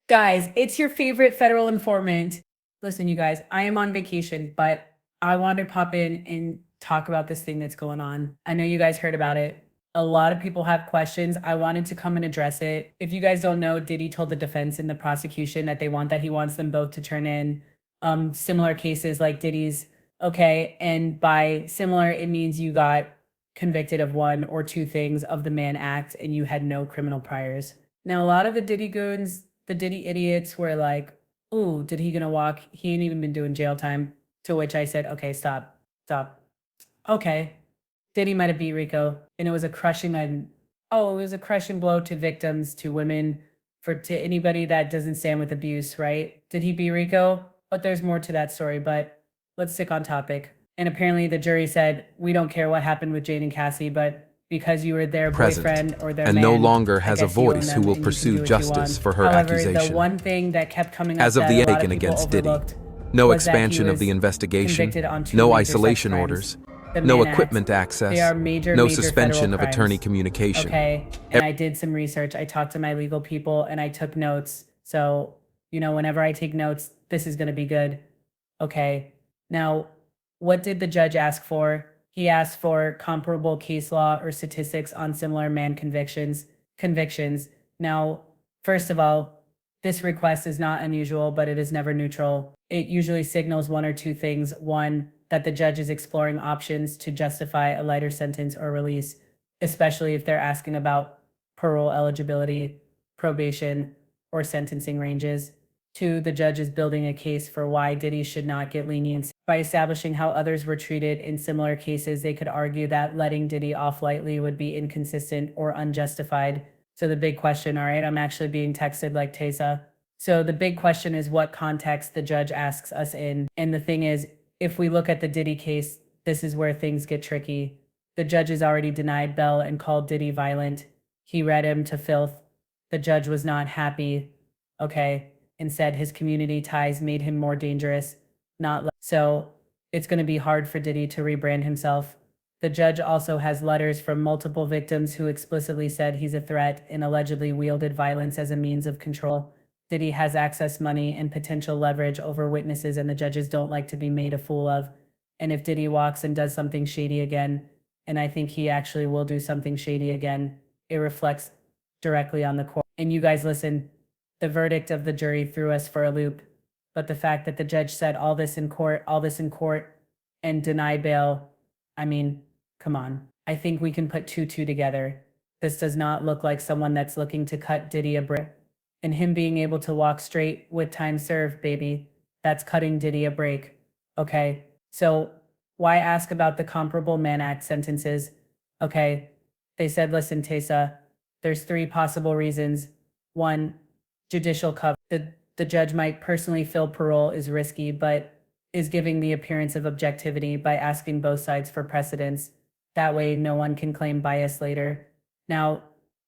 Guys, it's your favorite federal informant. Listen, you guys, I am on vacation, but I wanted to pop in and talk about this thing that's going on. I know you guys heard about it. A lot of people have questions. I wanted to come and address it. If you guys don't know, Diddy told the defense and the prosecution that he wants them both to turn in similar cases like Diddy's. Okay, and by similar, it means you got convicted of one or two things of the Mann Act and you had no criminal priors. Now, a lot of the Diddy goons, the Diddy idiots were like, ooh, did he gonna walk? He ain't even been doing jail time. To which I said, okay, stop, stop. Okay. Diddy might have beat Rico. And it was a crushing blow to victims, to women, to anybody that doesn't stand with abuse, right? Did he beat Rico? But there's more to that story, but let's stick on topic. And apparently the jury said, we don't care what happened with Jane and Cassie, but because you were their boyfriend or their and man, no longer I has a guess you own voice them who will and you can do pursue what you justice want. for her However, accusation. the one thing that kept coming up As of that the a lot of taken people against Diddy, overlooked no was that he expansion of was the investigation, convicted on two no major isolation sex orders, crimes. The no Mann Act, equipment they access, are major, no major suspension federal of attorney crimes. communication. Okay, and I did some research. I talked to my legal people and I took notes. So, whenever I take notes, this is going to be good. Okay. Now, what did the judge ask for? He asked for comparable case law or statistics on similar man convictions. Now, first of all, this request is not unusual, but it is never neutral. It usually signals one or two things. One, that the judge is exploring options to justify a lighter sentence or release, especially if they're asking about parole eligibility, probation, or sentencing ranges. Two, the judge is building a case for why Diddy should not get leniency. By establishing how others were treated in similar cases, they could argue that letting Diddy off lightly would be inconsistent or unjustified. So the big question, all right, I'm actually being texted like Tesa. So the big question is what context the judge asks us in. And the thing is, if we look at the Diddy case, this is where things get tricky. The judge has already denied bail and called Diddy violent. He read him to filth. The judge was not happy, okay, and said his community ties made him more dangerous. So it's going to be hard for Diddy to rebrand himself. The judge also has letters from multiple victims who explicitly said he's a threat and allegedly wielded violence as a means of control. Diddy has access money and potential leverage over witnesses, and the judges don't like to be made a fool of. And if Diddy walks and does something shady again, and I think he actually will do something shady again, it reflects directly on the court. And you guys listen, the verdict of the jury threw us for a loop. But the fact that the judge said all this in court, and deny bail, I mean, come on. I think we can put two together. This does not look like someone that's looking to cut Diddy a break. And him being able to walk straight with time served, baby, that's cutting Diddy a break. Okay, so why ask about the comparable Mann Act sentences? Okay, they said, listen, Tesa, there's three possible reasons. One, judicial cover. The judge might personally feel parole is risky, but is giving the appearance of objectivity by asking both sides for precedence. That way, no one can claim bias later. Now,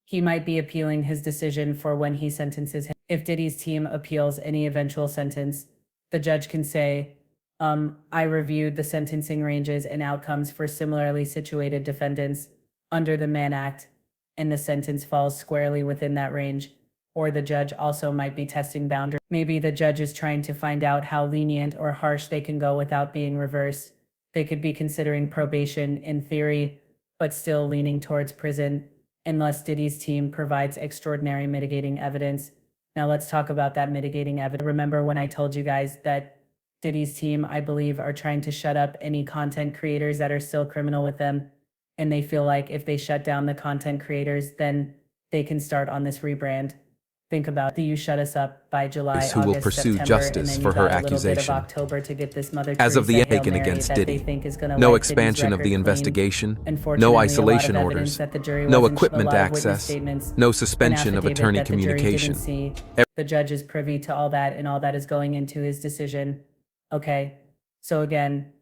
he might be appealing his decision for when he sentences him. If Diddy's team appeals any eventual sentence, the judge can say, I reviewed the sentencing ranges and outcomes for similarly situated defendants under the Mann Act, and the sentence falls squarely within that range. Or the judge also might be testing boundaries. Maybe the judge is trying to find out how lenient or harsh they can go without being reversed. They could be considering probation in theory, but still leaning towards prison, unless Diddy's team provides extraordinary mitigating evidence. Now let's talk about that mitigating evidence. Remember when I told you guys that Diddy's team, I believe, are trying to shut up any content creators that are still criminal with them. And they feel like if they shut down the content creators, then they can start on this rebrand. Think about, do you shut us up by July, Who will August, pursue September, justice and then for you her got a little bit of accusation. October to get this Mother As of the Teresa Hail taken Mary against that Diddy, they think is gonna no wipe Diddy's expansion of the record clean. investigation, Unfortunately, no a lot of isolation evidence orders, that the jury no wasn't- a equipment lot of witness access, statements, no an suspension of affidavit attorney that the jury communication. didn't see. The judge is privy to all that, and all that is going into his decision. Okay, so again,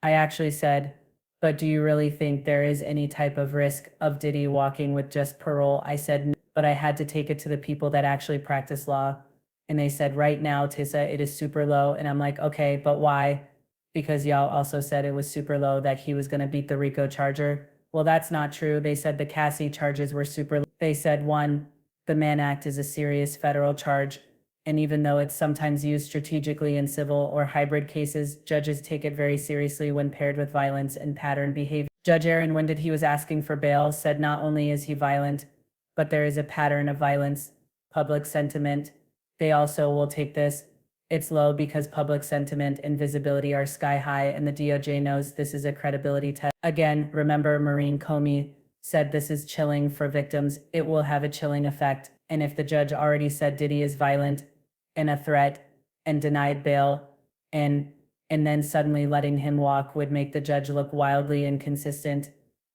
I actually said, but do you really think there is any type of risk of Diddy walking with just parole? I said, no, but I had to take it to the people that actually practice law. And they said, right now, Tissa, it is super low. And I'm like, okay, but why? Because y'all also said it was super low, that he was going to beat the Rico charger. Well, that's not true. They said the Cassie charges were super low. They said, one, the Mann Act is a serious federal charge And even though it's sometimes used strategically in civil or hybrid cases, judges take it very seriously when paired with violence and pattern behavior. Judge Aaron, when he was asking for bail, said not only is he violent, but there is a pattern of violence, public sentiment. They also will take this. It's low because public sentiment and visibility are sky high, and the DOJ knows this is a credibility test. Again, remember Maureen Comey said this is chilling for victims. It will have a chilling effect. And if the judge already said Diddy is violent and a threat and denied bail, and then suddenly letting him walk would make the judge look wildly inconsistent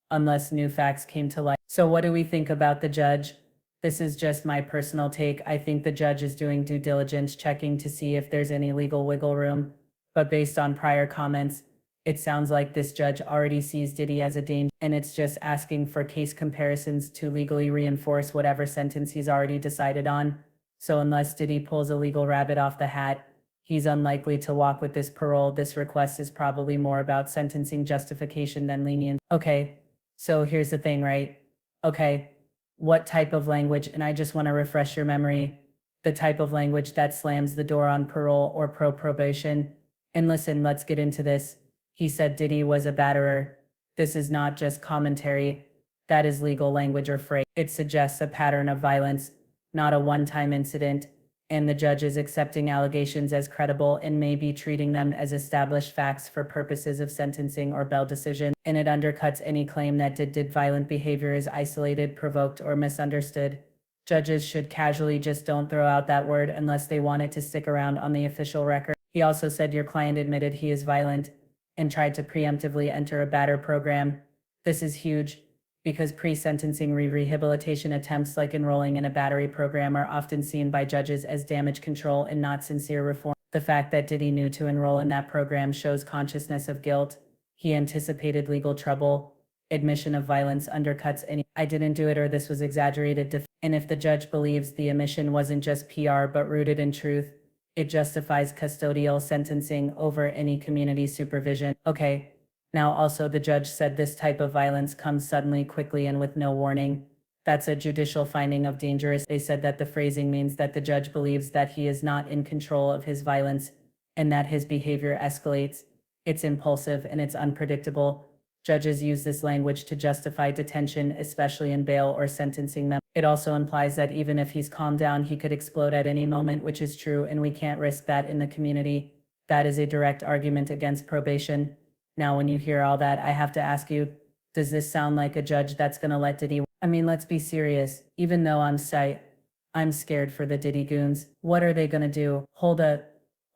unless new facts came to light. So what do we think about the judge? This is just my personal take. I think the judge is doing due diligence checking to see if there's any legal wiggle room. But based on prior comments, it sounds like this judge already sees Diddy as a danger, and it's just asking for case comparisons to legally reinforce whatever sentence he's already decided on. So unless Diddy pulls a legal rabbit off the hat, he's unlikely to walk with this parole. This request is probably more about sentencing justification than lenient. Okay, so here's the thing, right? Okay, what type of language, and I just want to refresh your memory, the type of language that slams the door on parole or probation. And listen, let's get into this. He said Diddy was a batterer. This is not just commentary. That is legal language or phrase. It suggests a pattern of violence, not a one-time incident, and the judge is accepting allegations as credible and may be treating them as established facts for purposes of sentencing or bail decision, and it undercuts any claim that did violent behavior is isolated, provoked, or misunderstood. Judges should casually just don't throw out that word unless they want it to stick around on the official record. He also said your client admitted he is violent and tried to preemptively enter a batter program. This is huge because pre-sentencing rehabilitation attempts like enrolling in a battery program are often seen by judges as damage control and not sincere reform. The fact that Diddy knew to enroll in that program shows consciousness of guilt. He anticipated legal trouble. Admission of violence undercuts any "I didn't do it" or "this was exaggerated." And if the judge believes the admission wasn't just PR but rooted in truth, it justifies custodial sentencing over any community supervision. Okay, now also the judge said this type of violence comes suddenly, quickly, and with no warning. That's a judicial finding of dangerous. They said that the phrasing means that the judge believes that he is not in control of his violence and that his behavior escalates. It's impulsive and it's unpredictable. Judges use this language to justify detention, especially in bail or sentencing them. It also implies that even if he's calmed down, he could explode at any moment, which is true, and we can't risk that in the community. That is a direct argument against probation. Now, when you hear all that, I have to ask you, does this sound like a judge that's gonna let Diddy? I mean, let's be serious. Even though I'm scared for the Diddy goons. What are they gonna do? Hold a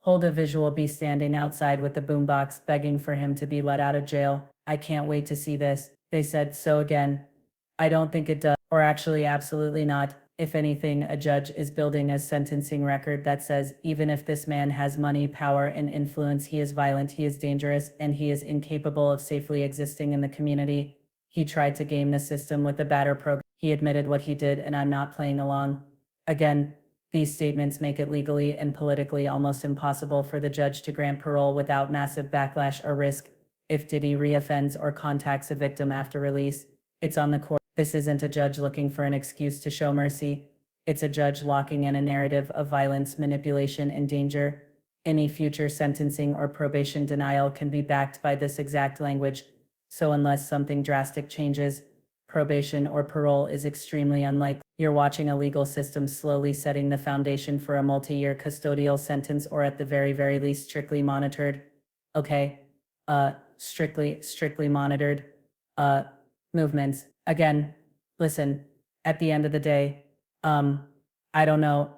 visual, be standing outside with the boombox begging for him to be let out of jail. I can't wait to see this. They said so again. I don't think it does, or actually absolutely not. If anything, a judge is building a sentencing record that says even if this man has money, power, and influence, he is violent, he is dangerous, and he is incapable of safely existing in the community. He tried to game the system with the batter program. He admitted what he did, and I'm not playing along. Again, these statements make it legally and politically almost impossible for the judge to grant parole without massive backlash or risk. If Diddy reoffends or contacts a victim after release, it's on the court. This isn't a judge looking for an excuse to show mercy. It's a judge locking in a narrative of violence, manipulation, and danger. Any future sentencing or probation denial can be backed by this exact language. So unless something drastic changes, probation or parole is extremely unlikely. You're watching a legal system slowly setting the foundation for a multi-year custodial sentence, or at the very, very least, strictly monitored. Okay. Strictly monitored, movements. Again, listen, at the end of the day, I don't know.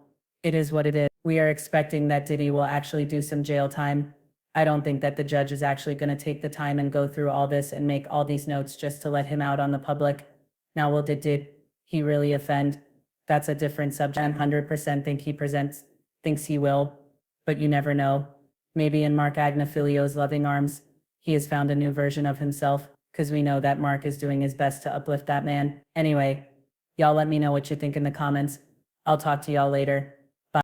It is what it is. We are expecting that Diddy will actually do some jail time. I don't think that the judge is actually going to take the time and go through all this and make all these notes just to let him out on the public. Now, did he really offend? That's a different subject. I 100% think thinks he will, but you never know. Maybe in Mark Agnafilio's loving arms, he has found a new version of himself, because we know that Mark is doing his best to uplift that man. Anyway, y'all let me know what you think in the comments. I'll talk to y'all later.